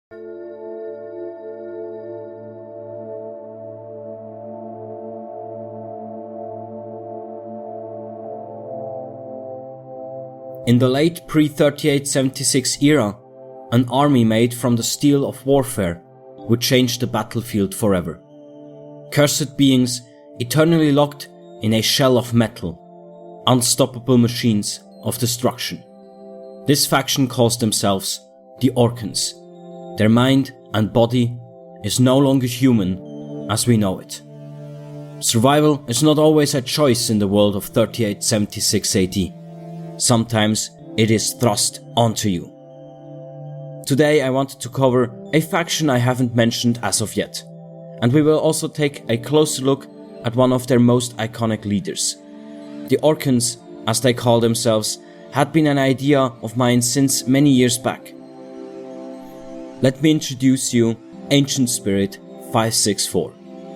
In the late pre-3876 era, an army made from the steel of warfare would change the battlefield forever. Cursed beings eternally locked in a shell of metal, unstoppable machines of destruction. This faction calls themselves the Orcons. Their mind and body is no longer human as we know it. Survival is not always a choice in the world of 3876 AD. Sometimes it is thrust onto you. Today I wanted to cover a faction I haven't mentioned as of yet, and we will also take a closer look at one of their most iconic leaders. The Orcons, as they call themselves, had been an idea of mine since many years back. Let me introduce you Ancient Spirit 564,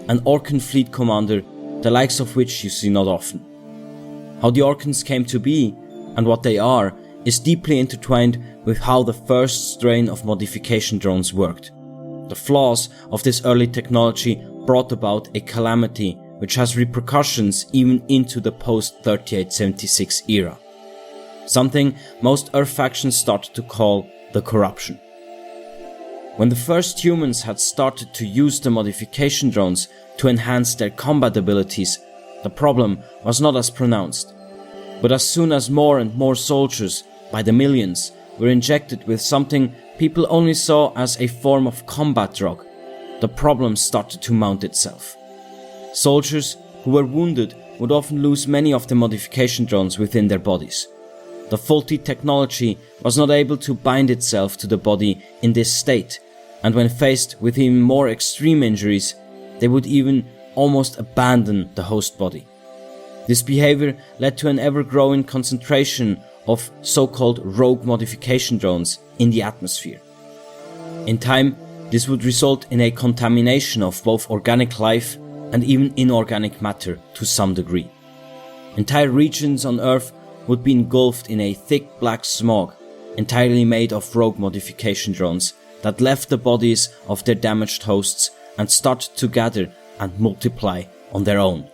an Orcan fleet commander, the likes of which you see not often. How the Orcons came to be and what they are is deeply intertwined with how the first strain of modification drones worked. The flaws of this early technology brought about a calamity which has repercussions even into the post-3876 era. Something most Earth factions started to call the corruption. When the first humans had started to use the modification drones to enhance their combat abilities, the problem was not as pronounced. But as soon as more and more soldiers, by the millions, were injected with something people only saw as a form of combat drug, the problem started to mount itself. Soldiers who were wounded would often lose many of the modification drones within their bodies. The faulty technology was not able to bind itself to the body in this state, and when faced with even more extreme injuries, they would even almost abandon the host body. This behavior led to an ever-growing concentration of so-called rogue modification drones in the atmosphere. In time, this would result in a contamination of both organic life and even inorganic matter to some degree. Entire regions on Earth would be engulfed in a thick black smog, entirely made of rogue modification drones that left the bodies of their damaged hosts and started to gather and multiply on their own.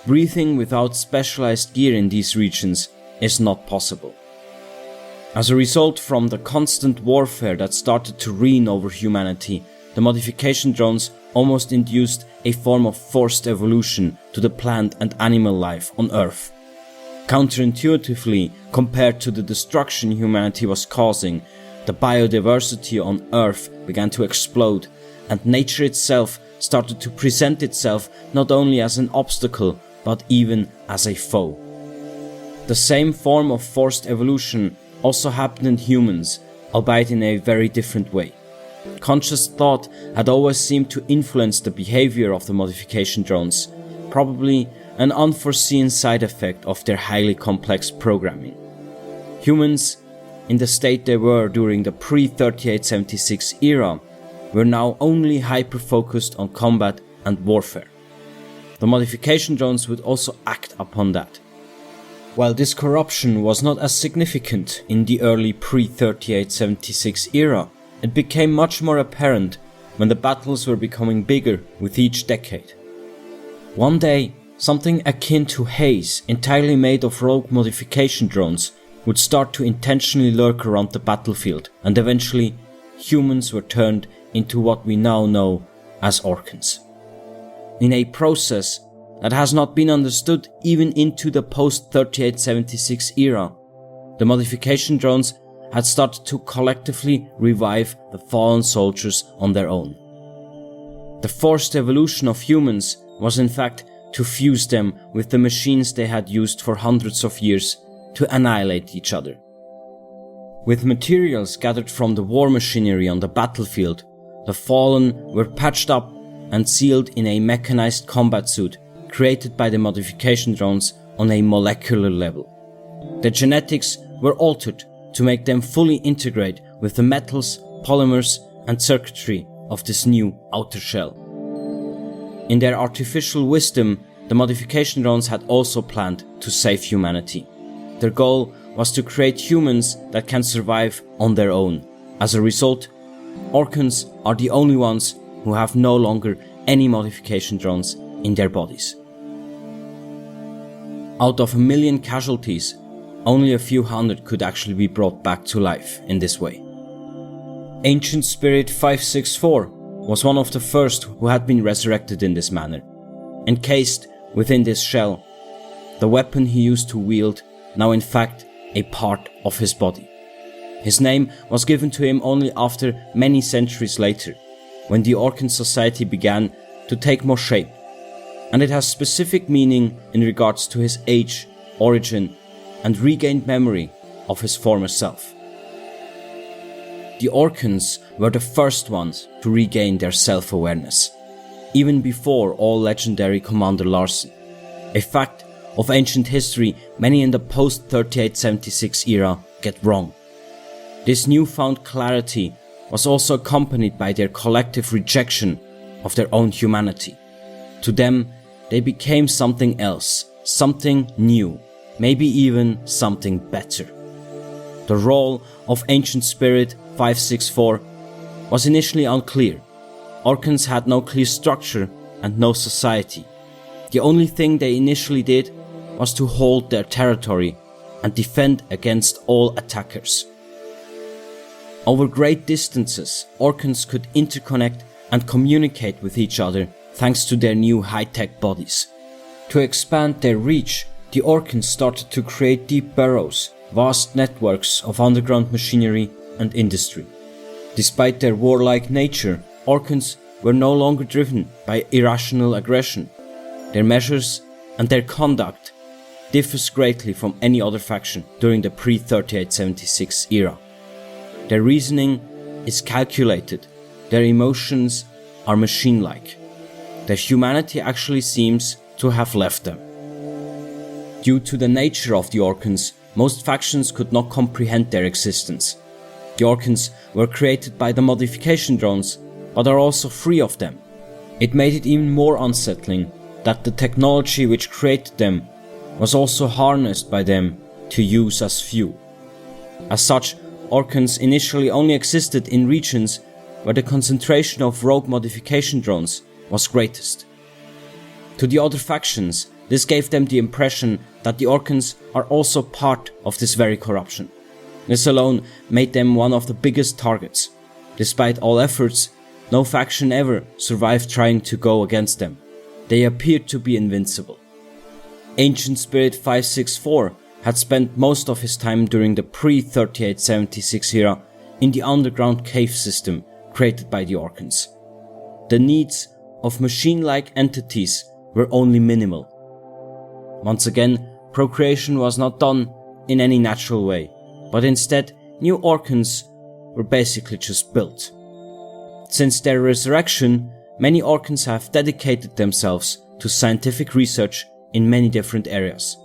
Breathing without specialized gear in these regions is not possible. As a result from the constant warfare that started to reign over humanity, the modification drones almost induced a form of forced evolution to the plant and animal life on Earth. Counterintuitively, compared to the destruction humanity was causing, the biodiversity on Earth began to explode, and nature itself started to present itself not only as an obstacle, but even as a foe. The same form of forced evolution also happened in humans, albeit in a very different way. Conscious thought had always seemed to influence the behavior of the modification drones, probably an unforeseen side effect of their highly complex programming. Humans, in the state they were during the pre-3876 era, were now only hyper-focused on combat and warfare. The modification drones would also act upon that. While this corruption was not as significant in the early pre-3876 era, it became much more apparent when the battles were becoming bigger with each decade. One day, something akin to haze, entirely made of rogue modification drones, would start to intentionally lurk around the battlefield, and eventually, humans were turned into what we now know as Orcons. In a process that has not been understood even into the post-3876 era, the modification drones had started to collectively revive the fallen soldiers on their own. The forced evolution of humans was in fact to fuse them with the machines they had used for hundreds of years to annihilate each other. With materials gathered from the war machinery on the battlefield, the fallen were patched up and sealed in a mechanized combat suit created by the modification drones on a molecular level. Their genetics were altered to make them fully integrate with the metals, polymers and circuitry of this new outer shell. In their artificial wisdom, the modification drones had also planned to save humanity. Their goal was to create humans that can survive on their own. As a result, Orcons are the only ones who have no longer any modification drones in their bodies. Out of 1 million casualties, only a few hundred could actually be brought back to life in this way. Ancient Spirit 564 was one of the first who had been resurrected in this manner. Encased within this shell, the weapon he used to wield, now in fact a part of his body. His name was given to him only after many centuries later, when the Orcan society began to take more shape, and it has specific meaning in regards to his age, origin, and regained memory of his former self. The Orcons were the first ones to regain their self-awareness, even before all legendary Commander Larson, a fact of ancient history many in the post-3876 era get wrong. This newfound clarity was also accompanied by their collective rejection of their own humanity. To them, they became something else, something new, maybe even something better. The role of Ancient Spirit 564 was initially unclear. Orcons had no clear structure and no society. The only thing they initially did was to hold their territory and defend against all attackers. Over great distances, Orcons could interconnect and communicate with each other thanks to their new high-tech bodies. To expand their reach, the Orcons started to create deep burrows, vast networks of underground machinery and industry. Despite their warlike nature, Orcons were no longer driven by irrational aggression. Their measures and their conduct differs greatly from any other faction during the pre-3876 era. Their reasoning is calculated, their emotions are machine-like. Their humanity actually seems to have left them. Due to the nature of the Orcons, most factions could not comprehend their existence. The Orcons were created by the modification drones, but are also free of them. It made it even more unsettling that the technology which created them was also harnessed by them to use as fuel. As such, Orcons initially only existed in regions where the concentration of rogue modification drones was greatest. To the other factions, this gave them the impression that the Orcons are also part of this very corruption. This alone made them one of the biggest targets. Despite all efforts, no faction ever survived trying to go against them. They appeared to be invincible. Ancient Spirit 564 had spent most of his time during the pre-3876 era in the underground cave system created by the Orcons. The needs of machine-like entities were only minimal. Once again, procreation was not done in any natural way, but instead new Orcons were basically just built. Since their resurrection, many Orcons have dedicated themselves to scientific research in many different areas.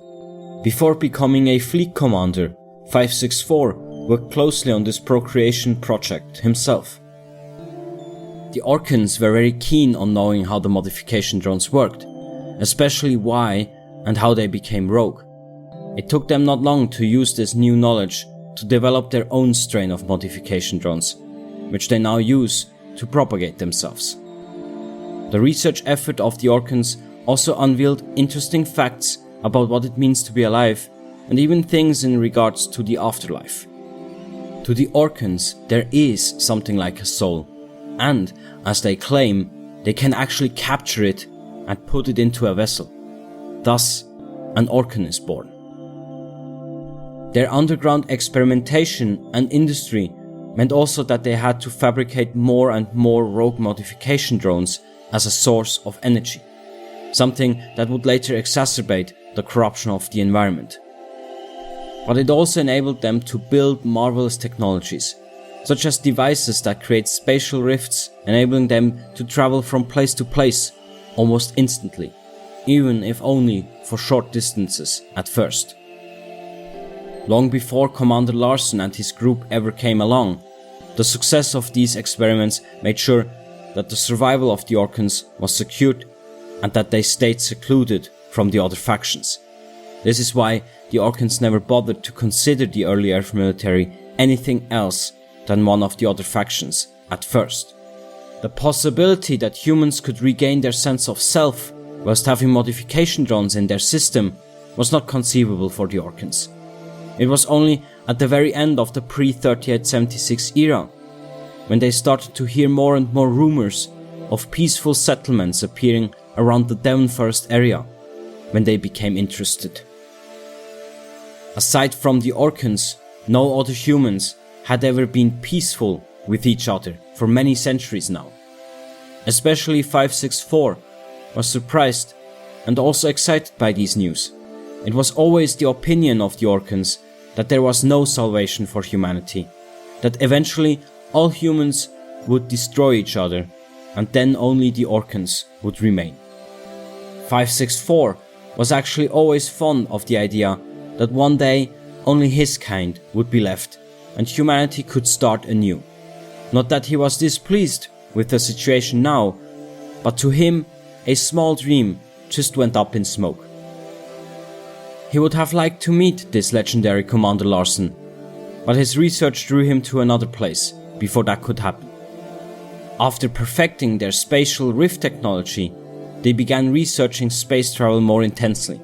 Before becoming a fleet commander, 564 worked closely on this procreation project himself. The Orcons were very keen on knowing how the modification drones worked, especially why and how they became rogue. It took them not long to use this new knowledge to develop their own strain of modification drones, which they now use to propagate themselves. The research effort of the Orcons also unveiled interesting facts about what it means to be alive, and even things in regards to the afterlife. To the Orcons, there is something like a soul, and, as they claim, they can actually capture it and put it into a vessel. Thus, an Orcon is born. Their underground experimentation and industry meant also that they had to fabricate more and more rogue modification drones as a source of energy, something that would later exacerbate the corruption of the environment. But it also enabled them to build marvelous technologies, such as devices that create spatial rifts, enabling them to travel from place to place almost instantly, even if only for short distances at first. Long before Commander Larson and his group ever came along, the success of these experiments made sure that the survival of the Orcons was secured and that they stayed secluded from the other factions. This is why the Orcons never bothered to consider the early Earth military anything else than one of the other factions, at first. The possibility that humans could regain their sense of self whilst having modification drones in their system was not conceivable for the Orcons. It was only at the very end of the pre-3876 era, when they started to hear more and more rumors of peaceful settlements appearing around the Devon Forest area, when they became interested. Aside from the Orcons, no other humans had ever been peaceful with each other for many centuries now. Especially 564 was surprised and also excited by these news. It was always the opinion of the Orcons that there was no salvation for humanity, that eventually all humans would destroy each other, and then only the Orcons would remain. 564 was actually always fond of the idea that one day only his kind would be left and humanity could start anew. Not that he was displeased with the situation now, but to him a small dream just went up in smoke. He would have liked to meet this legendary Commander Larson, but his research drew him to another place before that could happen. After perfecting their spatial rift technology, they began researching space travel more intensely.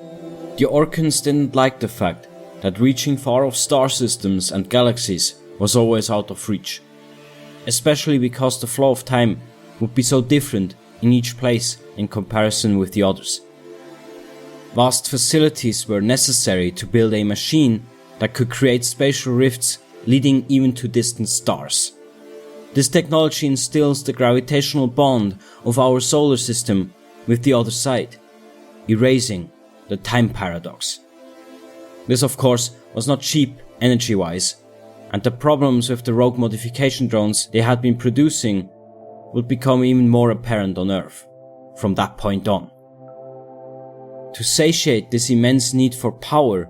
The Orcons didn't like the fact that reaching far-off star systems and galaxies was always out of reach, especially because the flow of time would be so different in each place in comparison with the others. Vast facilities were necessary to build a machine that could create spatial rifts leading even to distant stars. This technology instills the gravitational bond of our solar system with the other side, erasing the time paradox. This of course was not cheap energy-wise, and the problems with the rogue modification drones they had been producing would become even more apparent on Earth from that point on. To satiate this immense need for power,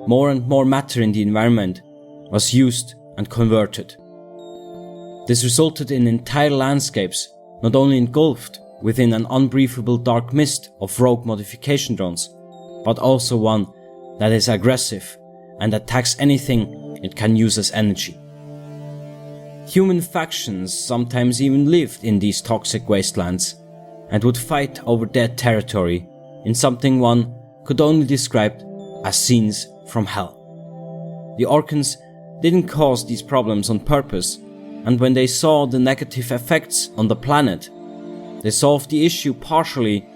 more and more matter in the environment was used and converted. This resulted in entire landscapes not only engulfed within an unbreathable dark mist of rogue modification drones, but also one that is aggressive and attacks anything it can use as energy. Human factions sometimes even lived in these toxic wastelands and would fight over their territory in something one could only describe as scenes from hell. The Orcons didn't cause these problems on purpose, and when they saw the negative effects on the planet, they solved the issue partially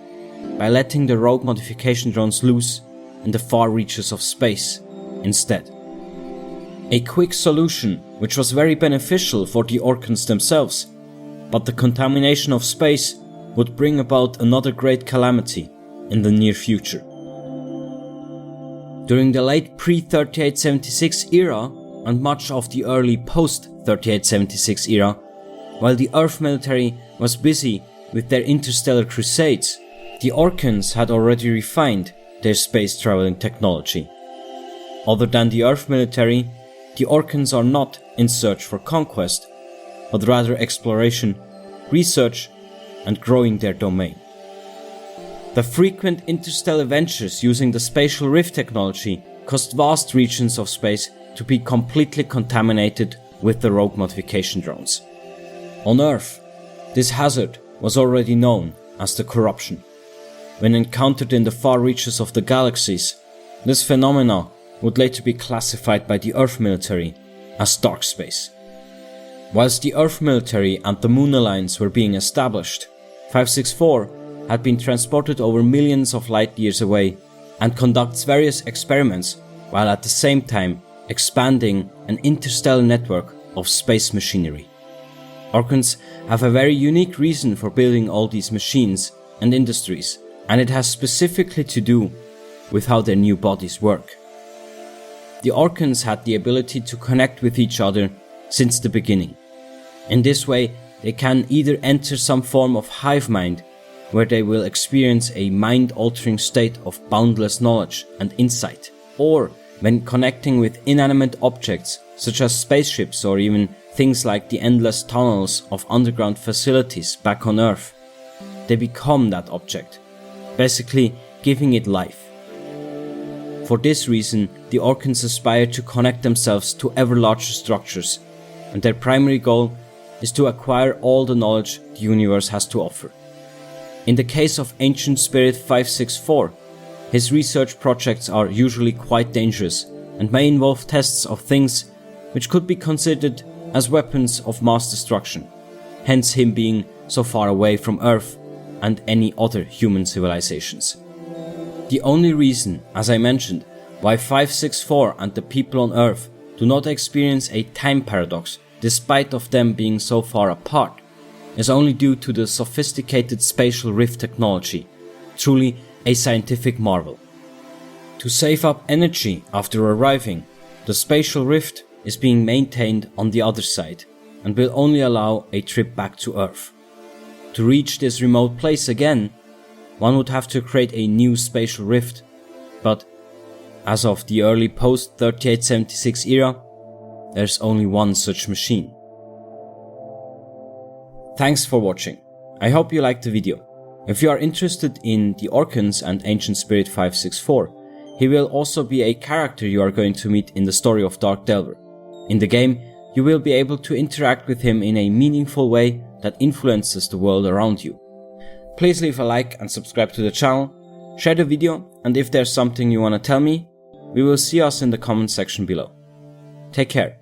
by letting the rogue modification drones loose in the far reaches of space instead. A quick solution which was very beneficial for the Orcons themselves, but the contamination of space would bring about another great calamity in the near future. During the late pre-3876 era and much of the early post-3876 era, while the Earth military was busy with their interstellar crusades, the Orcons had already refined their space traveling technology. Other than the Earth military, the Orcons are not in search for conquest, but rather exploration, research, and growing their domain. The frequent interstellar ventures using the spatial rift technology caused vast regions of space to be completely contaminated with the rogue modification drones. On Earth, this hazard was already known as the corruption. When encountered in the far reaches of the galaxies, this phenomena would later be classified by the Earth military as dark space. Whilst the Earth military and the Moon Alliance were being established, 564 had been transported over millions of light years away and conducts various experiments while at the same time expanding an interstellar network of space machinery. Orcons have a very unique reason for building all these machines and industries, and it has specifically to do with how their new bodies work. The Orcons had the ability to connect with each other since the beginning. In this way, they can either enter some form of hive mind, where they will experience a mind-altering state of boundless knowledge and insight, or when connecting with inanimate objects such as spaceships or even things like the endless tunnels of underground facilities back on Earth, they become that object, basically giving it life. For this reason, the Orcons aspire to connect themselves to ever larger structures, and their primary goal is to acquire all the knowledge the universe has to offer. In the case of Ancient Spirit 564, his research projects are usually quite dangerous and may involve tests of things which could be considered as weapons of mass destruction, hence him being so far away from Earth and any other human civilizations. The only reason, as I mentioned, why 564 and the people on Earth do not experience a time paradox despite of them being so far apart is only due to the sophisticated spatial rift technology, truly a scientific marvel. To save up energy after arriving, the spatial rift is being maintained on the other side and will only allow a trip back to Earth. To reach this remote place again, one would have to create a new spatial rift, but as of the early post-3876 era, there's only one such machine. Thanks for watching. I hope you liked the video. If you are interested in the Orcons and Ancient Spirit 564, he will also be a character you are going to meet in the story of Dark Delver. In the game, you will be able to interact with him in a meaningful way that influences the world around you. Please leave a like and subscribe to the channel, share the video, and if there's something you want to tell me, we will see us in the comment section below. Take care.